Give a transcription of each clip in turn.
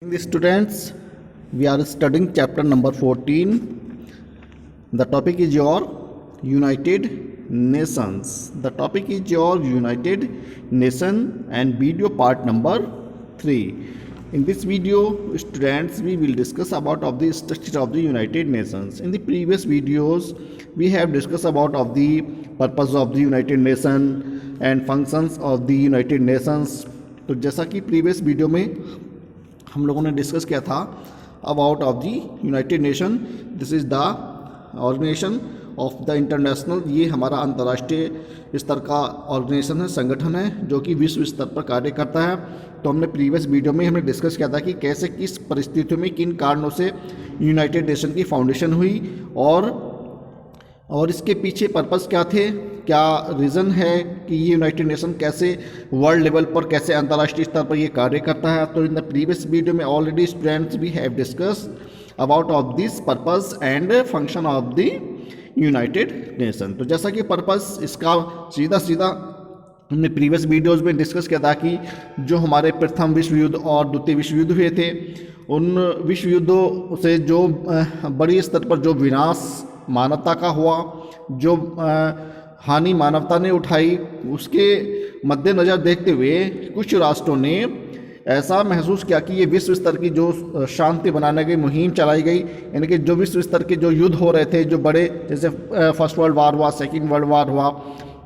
The students, we are studying chapter number 14. The topic is your United Nations. The topic is your United Nation and video part number 3. In this video, students, we will discuss about of the structure of the United Nations. In the previous videos, we have discussed about of the purpose of the United Nation and functions of the United Nations. तो जैसा कि previous video में हम लोगों ने discuss किया था about of the United Nation, this is the organisation of the international, ये हमारा अंतर्राष्ट्रीय स्तर का ऑर्गेनाइजेशन है, संगठन है जो कि विश्व स्तर पर कार्य करता है। तो हमने प्रीवियस वीडियो में हमने डिस्कस किया था कि कैसे किस परिस्थितियों में किन कारणों से यूनाइटेड नेशन की फाउंडेशन हुई और इसके पीछे पर्पस क्या थे, क्या रीज़न है कि ये यूनाइटेड नेशन कैसे वर्ल्ड लेवल पर, कैसे अंतर्राष्ट्रीय स्तर पर ये कार्य करता है। तो इन द प्रीवियस वीडियो में already students we have discuss about of this purpose and function of the United nation. तो जैसा कि पर्पस इसका सीधा हमने प्रीवियस वीडियोज़ में डिस्कस किया था कि जो हमारे प्रथम विश्व युद्ध और द्वितीय विश्व युद्ध हुए थे, उन विश्व युद्धों से जो बड़ी स्तर पर जो विनाश मानवता का हुआ, जो हानि मानवता ने उठाई, उसके मद्देनज़र देखते हुए कुछ राष्ट्रों ने ऐसा महसूस किया कि ये विश्व स्तर की जो शांति बनाने की मुहिम चलाई गई, यानी कि जो विश्व स्तर के जो युद्ध हो रहे थे, जो बड़े जैसे फर्स्ट वर्ल्ड वार हुआ, सेकेंड वर्ल्ड वार हुआ,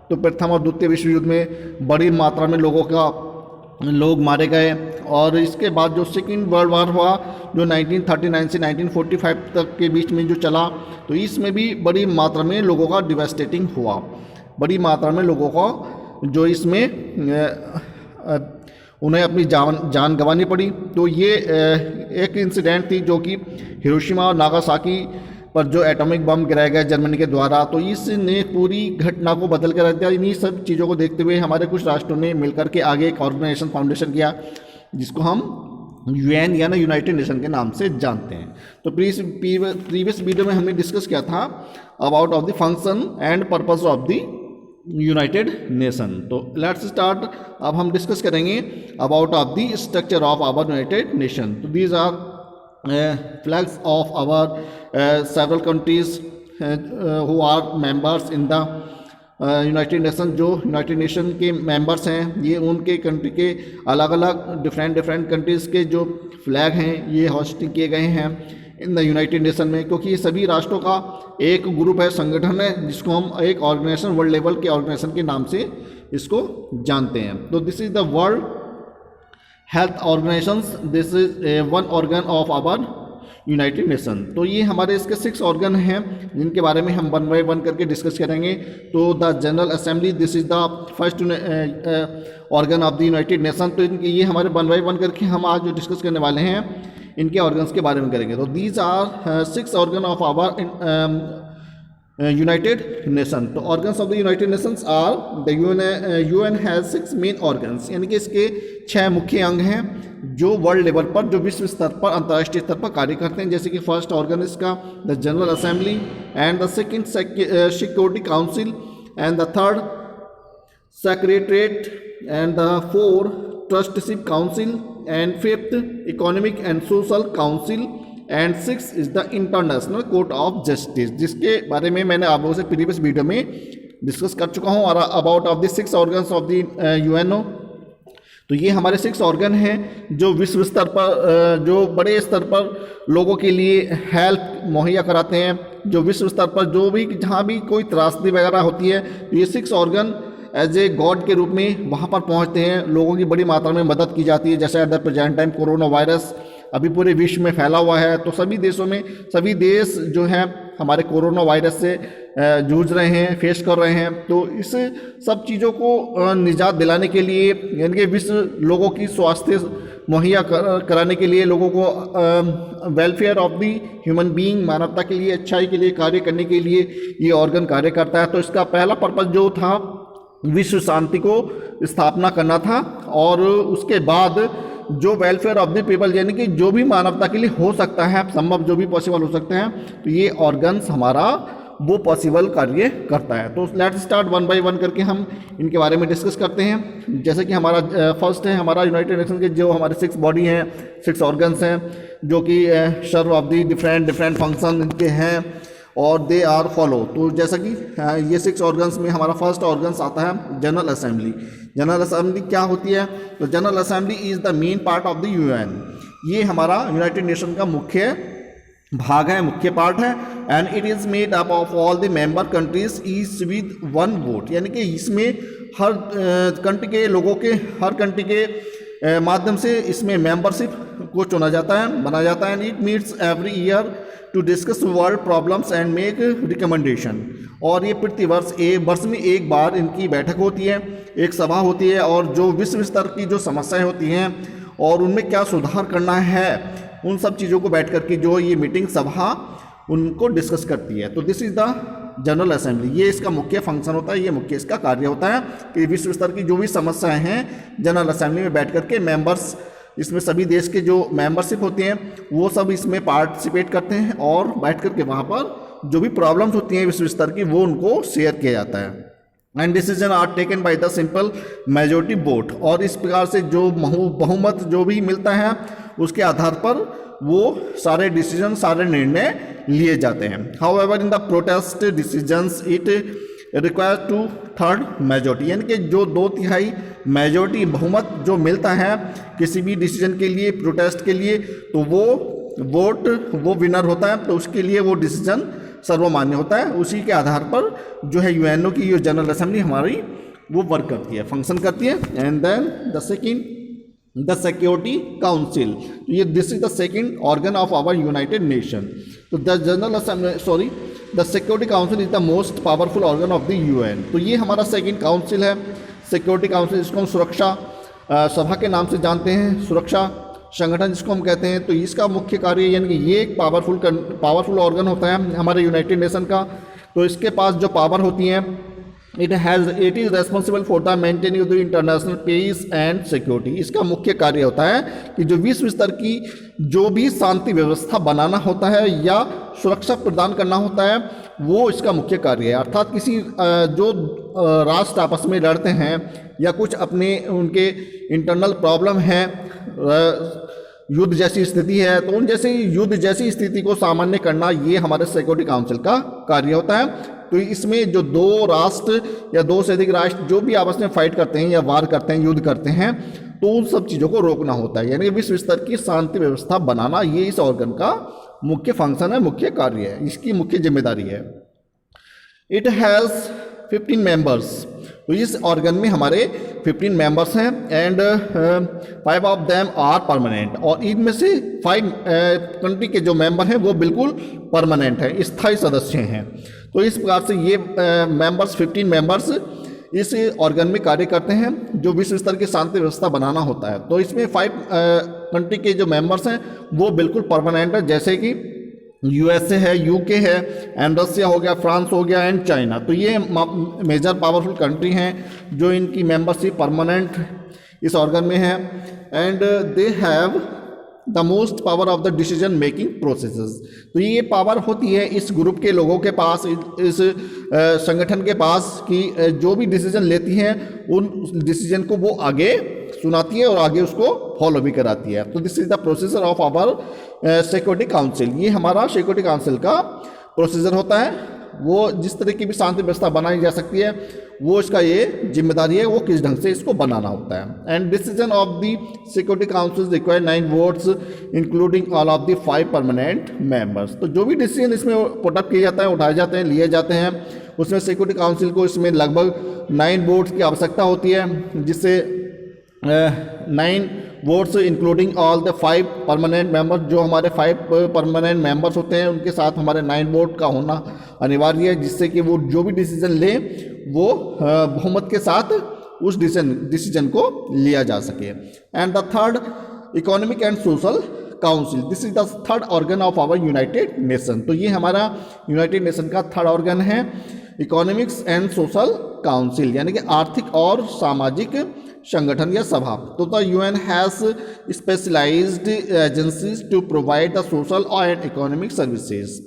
तो प्रथम और द्वितीय विश्व युद्ध में बड़ी मात्रा में लोग मारे गए। और इसके बाद जो सेकेंड वर्ल्ड वार हुआ जो 1939 से 1945 तक के बीच में जो चला, तो इसमें भी बड़ी मात्रा में लोगों का डिवास्टेटिंग हुआ, बड़ी मात्रा में लोगों को जो इसमें उन्हें अपनी जान गंवानी पड़ी। तो ये एक इंसिडेंट थी जो कि हिरोशिमा और नागासाकी पर जो एटॉमिक बम गिराया गया जर्मनी के द्वारा, तो इसने पूरी घटना को बदल कर रख दिया। इन्हीं सब चीज़ों को देखते हुए हमारे कुछ राष्ट्रों ने मिलकर के आगे एक ऑर्गेनाइजेशन फाउंडेशन किया जिसको हम यूएन या ना यूनाइटेड नेशन के नाम से जानते हैं। तो प्रीवियस वीडियो में हमने डिस्कस किया था about of the function and purpose of the United nation. तो लेट्स स्टार्ट। अब हम डिस्कस करेंगे about of the structure of our United nation. तो these are flags of our several countries who are members in the United nation. जो United nation के members हैं, ये उनके कंट्री के अलग अलग डिफरेंट कंट्रीज़ के जो फ्लैग हैं ये होस्टिंग किए गए हैं इन द यूनाइटेड नेशन में, क्योंकि ये सभी राष्ट्रों का एक ग्रुप है, संगठन है, जिसको हम एक ऑर्गेनाइजेशन, वर्ल्ड लेवल के ऑर्गेनाइजेशन के नाम से इसको जानते हैं। तो this is the world health organisations, this is one organ of our United nation. तो ये हमारे इसके 6 ऑर्गन हैं जिनके बारे में हम वन बाय वन करके डिस्कस करेंगे। तो the general assembly, this is the first organ of the United nation. तो ये हमारे वन बाय वन करके हम आज जो डिस्कस करने वाले हैं इनके ऑर्गन्स के बारे में करेंगे। तो these are 6 organ of our United nation. तो organs of the united nations are the UN has 6 main organs, यानी कि इसके 6 मुख्य अंग हैं जो वर्ल्ड लेवल पर, जो विश्व स्तर पर, अंतर्राष्ट्रीय स्तर पर कार्य करते हैं। जैसे कि फर्स्ट ऑर्गन इसका the general assembly, and the second security council, and the third secretariat, and the fourth trusteeship council, and fifth economic and social council, and 6 is the international court of justice, जिसके बारे में मैंने आप लोगों से previous video में discuss कर चुका हूँ। और about of the 6 organs of the UNO, तो ये हमारे 6 ऑर्गन हैं जो विश्व स्तर पर, जो बड़े स्तर पर लोगों के लिए हेल्प मुहैया कराते हैं, जो विश्व स्तर पर जो भी जहाँ भी कोई त्रासदी वगैरह होती है, तो ये 6 ऑर्गन एज ए गॉड के रूप में वहाँ पर पहुँचते हैं, लोगों की बड़ी मात्रा में मदद की जाती है। जैसे at the present time corona virus अभी पूरे विश्व में फैला हुआ है, तो सभी देशों में सभी देश जो हैं हमारे कोरोना वायरस से जूझ रहे हैं, फेस कर रहे हैं। तो इस सब चीज़ों को निजात दिलाने के लिए, यानी कि विश्व लोगों की स्वास्थ्य मुहैया कराने के लिए, लोगों को welfare of the human being, मानवता के लिए, अच्छाई के लिए कार्य करने के लिए ये ऑर्गन कार्य करता है। तो इसका पहला पर्पस जो था विश्व शांति को स्थापना करना था, और उसके बाद जो वेलफेयर ऑफ द पीपल, यानी कि जो भी मानवता के लिए हो सकता है, संभव जो भी पॉसिबल हो सकते हैं, तो ये ऑर्गन्स हमारा वो पॉसिबल कार्य करता है। तो let's start one by one करके हम इनके बारे में डिस्कस करते हैं। जैसे कि हमारा फर्स्ट है हमारा यूनाइटेड नेशन के जो हमारे 6 बॉडी हैं, 6 ऑर्गन्स हैं, जो कि सर्व ऑफ दी डिफरेंट फंक्शन इनके हैं और दे आर फॉलो। तो जैसा कि ये 6 ऑर्गन्स में हमारा फर्स्ट ऑर्गन्स आता है जनरल असेंबली। जनरल असेंबली क्या होती है? तो general assembly is the main part of the UN. ये हमारा यूनाइटेड नेशन का मुख्य भाग है, मुख्य पार्ट है। And it is made up of all the member countries each with 1 vote, यानी कि इसमें हर कंट्री के लोगों के हर कंट्री के माध्यम से इसमें मेंबरशिप को चुना जाता है, बना जाता है। And it meets every year to discuss world problems and make recommendation. और ये प्रति वर्ष में एक बार इनकी बैठक होती है, एक सभा होती है, और जो विश्व स्तर की जो समस्याएं होती हैं और उनमें क्या सुधार करना है, उन सब चीज़ों को बैठ करके जो ये मीटिंग सभा उनको डिस्कस करती है। तो this is the general assembly. ये इसका मुख्य फंक्शन होता है, ये मुख्य इसका कार्य होता है कि विश्व स्तर की जो भी समस्याएं हैं जनरल असेंबली में बैठ करके मेंबर्स, इसमें सभी देश के जो मेंबरशिप होते हैं वो सब इसमें पार्टिसिपेट करते हैं और बैठ करके वहाँ पर जो भी प्रॉब्लम्स होती हैं विश्व स्तर की वो उनको शेयर किया जाता है। And decision are taken by the simple majority vote. और इस प्रकार से जो बहुमत जो भी मिलता है उसके आधार पर वो सारे डिसीजन, सारे निर्णय लिए जाते हैं। However in the protest decisions it require 2/3 majority, यानी कि जो 2/3 मेजोरिटी बहुमत जो मिलता है किसी भी डिसीजन के लिए, प्रोटेस्ट के लिए, तो वो वोट वो विनर होता है, तो उसके लिए वो डिसीजन सर्वमान्य होता है। उसी के आधार पर जो है यूएनओ की जो जनरल असेंबली हमारी वो वर्क करती है, फंक्शन करती है। And then the security council, तो ये this is the second organ of our United nation. तो the general assembly the security council is the most powerful organ of the UN. तो ये हमारा सेकेंड काउंसिल है, security council, जिसको हम सुरक्षा सभा के नाम से जानते हैं, सुरक्षा संगठन जिसको हम कहते हैं। तो इसका मुख्य कार्य यानी कि ये एक पावरफुल ऑर्गन होता है हमारे यूनाइटेड नेशन का। तो इसके पास जो पावर होती हैं it is responsible for the maintaining the international peace and security. इसका मुख्य कार्य होता है कि जो विश्व स्तर की जो भी शांति व्यवस्था बनाना होता है या सुरक्षा प्रदान करना होता है वो इसका मुख्य कार्य है। अर्थात किसी जो राष्ट्र आपस में लड़ते हैं या कुछ अपने उनके इंटरनल प्रॉब्लम है, युद्ध जैसी स्थिति है, तो उन जैसे युद्ध जैसी स्थिति को सामान्य करना ये हमारे सिक्योरिटी काउंसिल का कार्य होता है। तो इसमें जो 2 राष्ट्र या 2 से अधिक राष्ट्र जो भी आपस में फाइट करते हैं या वार करते हैं, युद्ध करते हैं, तो उन सब चीज़ों को रोकना होता है, यानी विश्व स्तर की शांति व्यवस्था बनाना ये इस ऑर्गन का मुख्य फंक्शन है, मुख्य कार्य है, इसकी मुख्य जिम्मेदारी है। It has 15 members. तो इस ऑर्गन में हमारे 15 मेंबर्स हैं and 5 of them are permanent. और इनमें से 5 कंट्री के जो मेंबर हैं वो बिल्कुल परमानेंट हैं, स्थायी सदस्य हैं। तो इस प्रकार से ये मेंबर्स 15 मेंबर्स इस ऑर्गन में कार्य करते हैं जो विश्व स्तर की शांति व्यवस्था बनाना होता है। तो इसमें 5 कंट्री के जो मेंबर्स हैं वो बिल्कुल परमानेंट है, जैसे कि यूएसए है, यूके है, एंड रसिया हो गया, फ्रांस हो गया, एंड चाइना। तो ये मेजर पावरफुल कंट्री हैं जो इनकी मेंबरशिप परमानेंट इस ऑर्गन में है। And they have the most power of the decision making processes. तो ये पावर होती है इस ग्रुप के लोगों के पास, इस संगठन के पास कि जो भी डिसीजन लेती हैं उन डिसीजन को वो आगे सुनाती है और आगे उसको फॉलो भी कराती है। तो this is the procedure of our security council. ये हमारा सिक्योरिटी काउंसिल का प्रोसीजर होता है, वो जिस तरह की भी शांति व्यवस्था बनाई जा सकती है वो इसका ये जिम्मेदारी है, वो किस ढंग से इसको बनाना होता है। And decision of the security council require 9 votes including all of the 5 permanent members. तो जो भी डिसीजन इसमें पुटअप किए जाते हैं, उठाए जाते हैं, लिए जाते हैं, उसमें सिक्योरिटी काउंसिल को इसमें लगभग 9 वोट्स की आवश्यकता होती है, जिससे 9 votes including all the 5 permanent members, जो हमारे 5 परमानेंट मेंबर्स होते हैं उनके साथ हमारे 9 वोट का होना अनिवार्य है, जिससे कि वो जो भी डिसीजन ले वो बहुमत के साथ उस डिसीजन को लिया जा सके। And the third economic and social council, this is the third organ of our United nation. तो ये हमारा यूनाइटेड नेशन का थर्ड ऑर्गन है, इकोनॉमिक्स एंड सोशल काउंसिल, यानी कि आर्थिक और सामाजिक संगठन या सभा। तो the UN has specialised agencies to provide the social and economic services.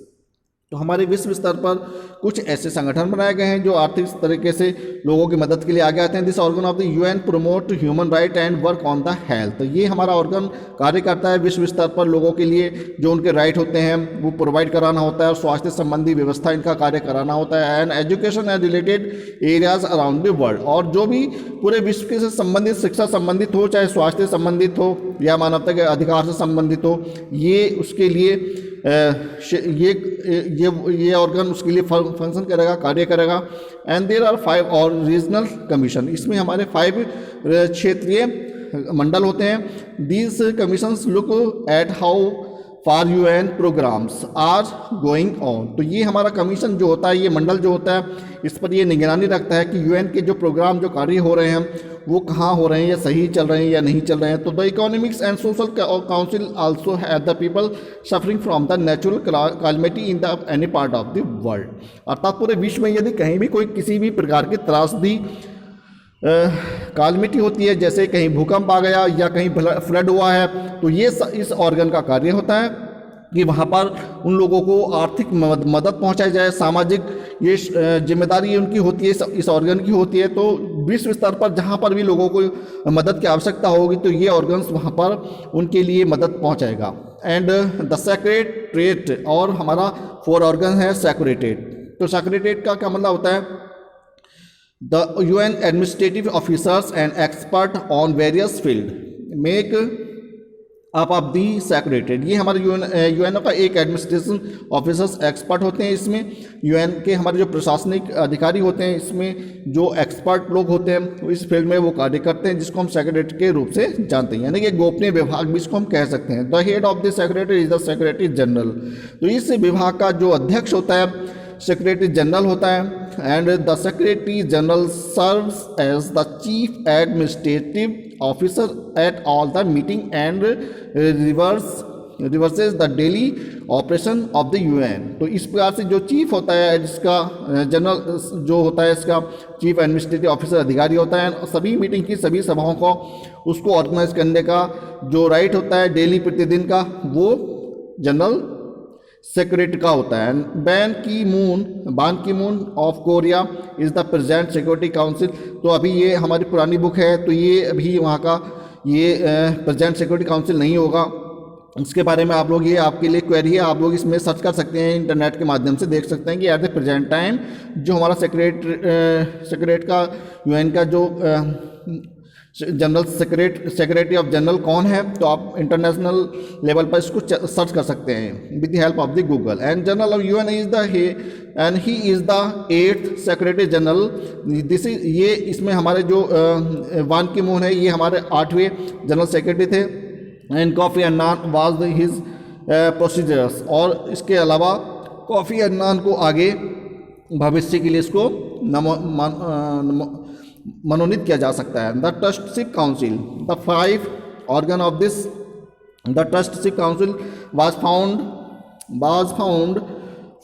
तो तो हमारे विश्व स्तर पर कुछ ऐसे संगठन बनाए गए हैं जो आर्थिक तरीके से लोगों की मदद के लिए आगे आते हैं। This organ of the UN promote human right and work on the health. ये हमारा ऑर्गन कार्य करता है विश्व स्तर पर लोगों के लिए जो उनके राइट होते हैं वो प्रोवाइड कराना होता है और स्वास्थ्य संबंधी व्यवस्था इनका कार्य कराना होता है। And education and related areas around the world, और जो भी पूरे विश्व के से संबंधित, शिक्षा संबंधित हो, चाहे स्वास्थ्य संबंधित हो या मानवता के अधिकार से संबंधित हो, ये उसके लिए ये ऑर्गन उसके लिए फंक्शन करेगा, कार्य करेगा। एंड देयर आर 5 और रीजनल कमीशन, इसमें हमारे 5 क्षेत्रीय मंडल होते हैं। These commissions look at how far UN programmes are going on. तो ये हमारा कमीशन जो होता है, ये मंडल जो होता है, इस पर ये निगरानी रखता है कि यूएन के जो प्रोग्राम जो कार्य हो रहे हैं वो कहाँ हो रहे हैं, या सही चल रहे हैं या नहीं चल रहे हैं। तो the economics and social council also have the people suffering from the natural calamity in the any part of the world. अर्थात पूरे विश्व में यदि कहीं भी कोई किसी भी प्रकार की त्रासदी कालमिटी होती है, जैसे कहीं भूकंप आ गया या कहीं फ्लड हुआ है, तो ये इस ऑर्गन का कार्य होता है कि वहाँ पर उन लोगों को आर्थिक मदद पहुँचाई जाए। सामाजिक ये जिम्मेदारी उनकी होती है, इस ऑर्गन की होती है। तो विश्व स्तर पर जहाँ पर भी लोगों को मदद की आवश्यकता होगी तो ये ऑर्गन्स वहाँ पर उनके लिए मदद पहुँचाएगा। एंड द सेक्रेटरीट, और हमारा 4 ऑर्गन है सेक्रेटरीट। तो सेक्रेटरीट का क्या मतलब होता है? The UN administrative officers and expert on various field make up of the secretariat। ये हमारे यूएनओ का एक एडमिनिस्ट्रेशन ऑफिसर्स एक्सपर्ट होते हैं। इसमें यूएन के हमारे जो प्रशासनिक अधिकारी होते हैं, इसमें जो एक्सपर्ट लोग होते हैं इस फील्ड में वो कार्य करते हैं, जिसको हम सेक्रेटरीट के रूप से जानते हैं, यानी कि गोपनीय विभाग भी इसको हम कह सकते हैं। The head of the secretary is the secretary general. तो इस विभाग का जो अध्यक्ष होता है सेक्रेटरी जनरल होता है। And the secretary general serves as the chief administrative officer at all the meeting and reverses the daily operation of the UN. तो इस प्रकार से जो चीफ होता है, जिसका जनरल जो होता है, इसका चीफ एडमिनिस्ट्रेटिव ऑफिसर अधिकारी होता है, सभी मीटिंग की सभी सभाओं को उसको ऑर्गेनाइज करने का जो राइट होता है डेली प्रतिदिन का, वो जनरल सेक्रेटरी का होता है। बैन की moon of Korea is the present security council. तो अभी ये हमारी पुरानी बुक है, तो ये अभी वहाँ का ये प्रेजेंट सिक्योरिटी काउंसिल नहीं होगा। इसके बारे में आप लोग, ये आपके लिए क्वेरी है, आप लोग इसमें सर्च कर सकते हैं, इंटरनेट के माध्यम से देख सकते हैं कि एट द प्रेजेंट टाइम जो हमारा सेक्रेटरी का यूएन का जो जनरल सेक्रेटरी ऑफ जनरल कौन है, तो आप इंटरनेशनल लेवल पर इसको सर्च कर सकते हैं with the help of the Google. And general of UN is the and he is the 8th secretary general. This is ये इसमें हमारे जो बान की मून है, ये हमारे 8वें जनरल सेक्रेटरी थे। And Kofi Annan was his procedures, और इसके अलावा कोफी अन्नान को आगे भविष्य के लिए इसको मनोनीत किया जा सकता है। The ट्रस्टशिप council, the 5 organ of this the ट्रस्टशिप council was found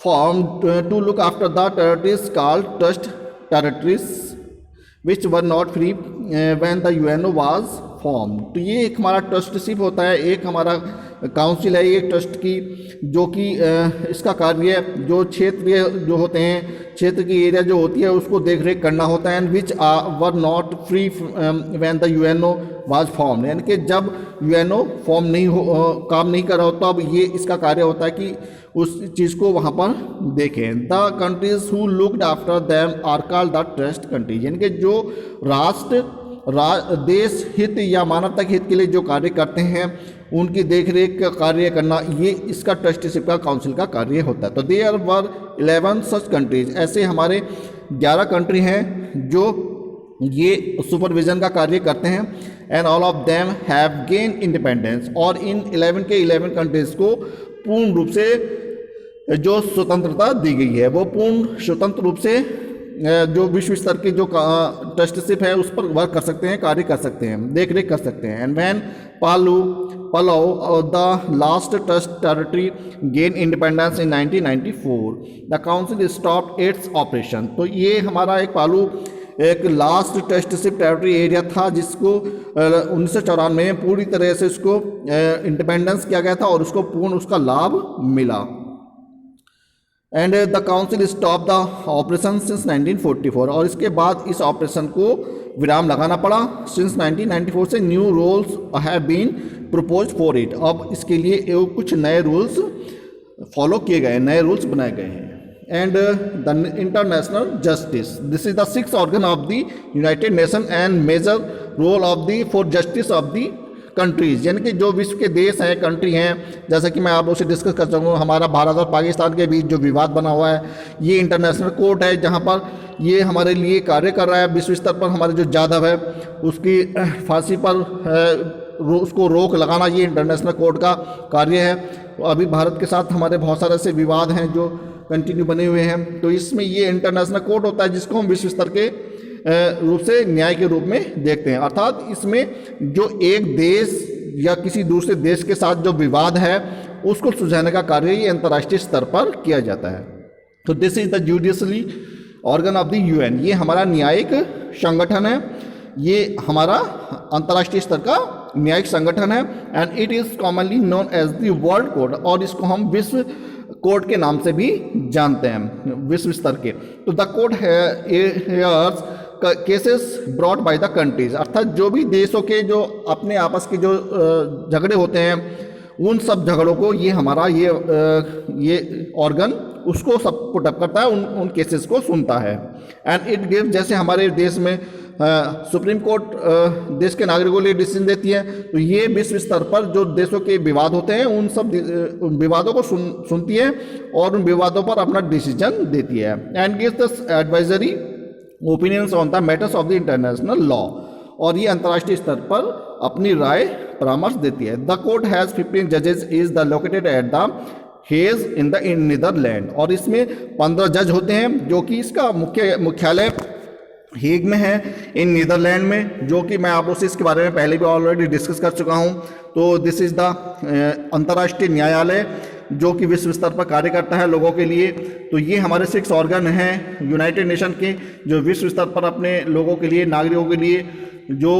formed to look after the territories called trust territories which were not free when the UNO was formed। तो ये एक हमारा ट्रस्टशिप होता है, एक हमारा काउंसिल है, एक ट्रस्ट की, जो कि इसका कार्य जो क्षेत्रीय जो होते हैं, क्षेत्र की एरिया जो होती है उसको देख रेख करना होता है। And which were not free when the UNO was form, यानी कि जब यूएनओ फॉर्म नहीं काम नहीं कर रहा होता, अब ये इसका कार्य होता है कि उस चीज़ को वहाँ पर देखें। The countries who looked after them are called the trust countries, यानी कि जो राष्ट्र देश हित या मानवता के हित के लिए जो कार्य करते हैं उनकी देखरेख का कार्य करना, ये इसका ट्रस्टीशिप का काउंसिल का कार्य होता है। तो देयर वर 11 सच कंट्रीज, ऐसे हमारे 11 कंट्री हैं जो ये सुपरविजन का कार्य करते हैं। And all of them have gain independence, और इन 11 के 11 कंट्रीज को पूर्ण रूप से जो स्वतंत्रता दी गई है, वो पूर्ण स्वतंत्र रूप से जो विश्व स्तर की जो ट्रस्टशिप है उस पर वर्क कर सकते हैं, कार्य कर सकते हैं, देख रेख कर सकते हैं। And when Palau the last trust territory gain independence in 1994, the council stopped its operation. तो ये हमारा एक पालू एक लास्ट ट्रस्टशिप टेरिटरी एरिया था जिसको 1994 में पूरी तरह से उसको इंडिपेंडेंस किया गया था और उसको पूर्ण उसका लाभ मिला। And the council stop the operation since 1944, और इसके बाद इस ऑपरेशन को विराम लगाना पड़ा। सिंस 1994 से new rules have been propose for it, अब इसके लिए कुछ नए रूल्स फॉलो किए गए, नए रूल्स बनाए गए हैं। And the international justice, this is the six organ of the United Nation and major role of the for justice of the countries, यानी कि जो विश्व के देश हैं, कंट्री हैं, जैसा कि मैं आप लोगों से डिस्कस कर सकूँ, हमारा भारत और पाकिस्तान के बीच जो विवाद बना हुआ है, ये इंटरनेशनल कोर्ट है जहाँ पर ये हमारे लिए कार्य कर रहा है। विश्व स्तर पर हमारे जो जाधव है उसकी फांसी पर उसको रोक लगाना, ये इंटरनेशनल कोर्ट का कार्य है। तो अभी भारत के साथ हमारे बहुत सारे ऐसे विवाद हैं जो कंटिन्यू बने हुए हैं, तो इसमें ये इंटरनेशनल कोर्ट होता है जिसको हम विश्व स्तर के रूप से न्याय के रूप में देखते हैं। अर्थात इसमें जो एक देश या किसी दूसरे देश के साथ जो विवाद है उसको सुलझाने का कार्य ये अंतर्राष्ट्रीय स्तर पर किया जाता है। तो this is the judicially organ of the UN, ये हमारा न्यायिक संगठन है, ये हमारा अंतर्राष्ट्रीय स्तर का न्यायिक संगठन है। And it is commonly known as the world court, और इसको हम विश्व कोर्ट के नाम से भी जानते हैं, विश्व स्तर के। तो the court hairs cases brought by the countries, अर्थात जो भी देशों के जो अपने आपस के जो झगड़े होते हैं उन सब झगड़ों को ये हमारा ये ऑर्गन उसको सब पुट अप करता है, उन केसेस को सुनता है। एंड इट गिव, जैसे हमारे देश में सुप्रीम कोर्ट देश के नागरिकों के लिए डिसीजन देती है, तो ये विश्व स्तर पर जो देशों के विवाद होते हैं उन सब विवादों को सुनती है और उन विवादों पर अपना डिसीजन देती है। And gives the advisory opinions on the matters of the international law, और ये अंतर्राष्ट्रीय स्तर पर अपनी राय परामर्श देती है। द कोर्ट हैज़ 15 जजेस is the located at the Hague in the Netherland, और इसमें 15 जज होते हैं जो कि इसका मुख्यालय हेग में है, इन नीदरलैंड में, जो कि मैं आप लोगों से इसके बारे में पहले भी ऑलरेडी डिस्कस कर चुका हूँ। तो दिस इज़ द अंतर्राष्ट्रीय न्यायालय जो कि विश्व स्तर पर कार्य करता है लोगों के लिए। तो ये हमारे 6 ऑर्गन हैं यूनाइटेड नेशन के जो विश्व स्तर पर अपने लोगों के लिए, नागरिकों के लिए जो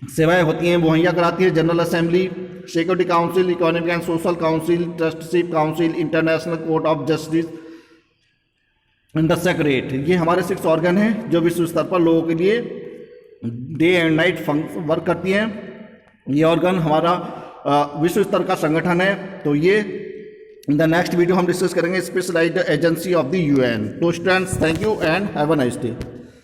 सेवाएं होती हैं मुहैया कराती है। General assembly, security council, economic and social council, trusteeship council, international court of justice and the secretary, ये हमारे 6 ऑर्गन हैं जो विश्व स्तर पर लोगों के लिए डे एंड नाइट वर्क करती हैं। ये ऑर्गन हमारा विश्व स्तर का संगठन है। तो ये इन द नेक्स्ट वीडियो हम डिस्कस करेंगे specialised agency of the UN. तो students, thank you and have a nice day.